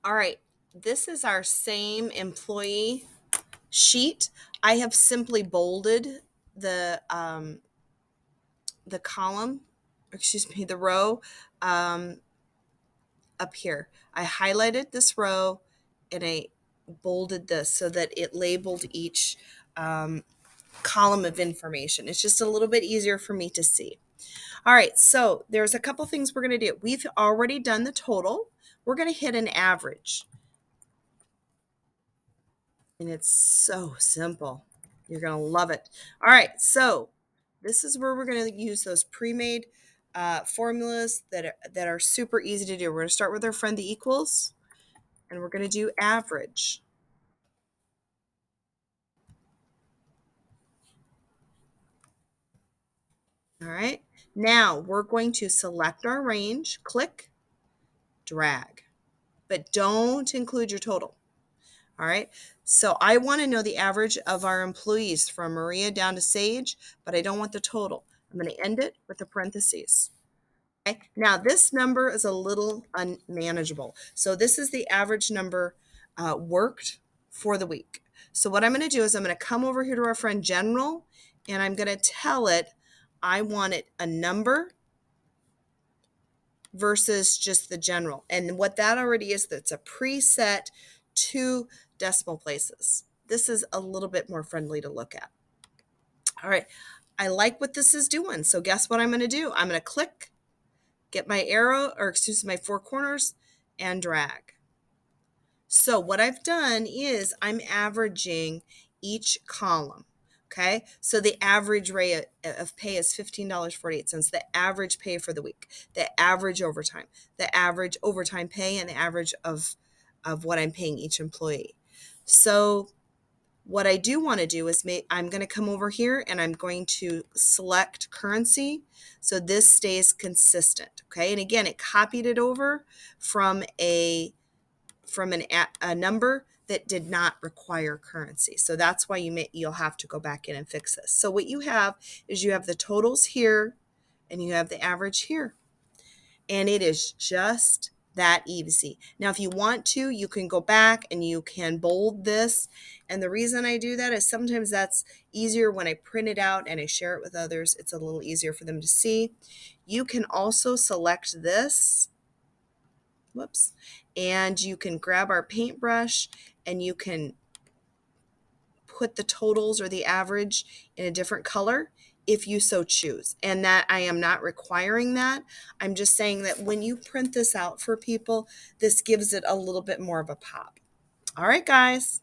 All right, this is our same employee sheet. I have simply bolded the column, excuse me, the row um, up here. I highlighted this row and I bolded this so that it labeled each um, column of information. It's just a little bit easier for me to see. All right, so there's a couple things we're going to do. We've already done the total. We're going to hit an average. And it's so simple. You're going to love it. All right, so this is where we're going to use those pre-made formulas that are super easy to do. We're going to start with our friend the equals, and we're going to do average. All right, now we're going to select our range, click, drag, but don't include your total. All right, so I want to know the average of our employees from Maria down to Sage, but I don't want the total. I'm going to end it with the parentheses. Okay. Now this number is a little unmanageable. So this is the average number worked for the week. So what I'm going to do is I'm going to come over here to our friend general and I'm going to tell it I want it a number versus just the general. And what that already is, that's a preset 2 decimal places. This is a little bit more friendly to look at. All right. I like what this is doing. So guess what I'm going to do? I'm going to click, get my arrow, or excuse me, my 4 corners, and drag. So what I've done is I'm averaging each column. Okay, so the average rate of pay is $15.48. The average pay for the week, the average overtime pay, and the average of what I'm paying each employee. So what I do want to do is I'm going to come over here and I'm going to select currency. So this stays consistent. Okay. And again, it copied it over from a number that did not require currency. So that's why you'll have to go back in and fix this. So what you have is you have the totals here and you have the average here. And it is just that easy. Now, if you want to, you can go back and you can bold this. And the reason I do that is sometimes that's easier when I print it out and I share it with others. It's a little easier for them to see. You can also select this. Whoops. And you can grab our paintbrush and you can put the totals or the average in a different color if you so choose. And that I am not requiring that. I'm just saying that when you print this out for people, this gives it a little bit more of a pop. All right, guys.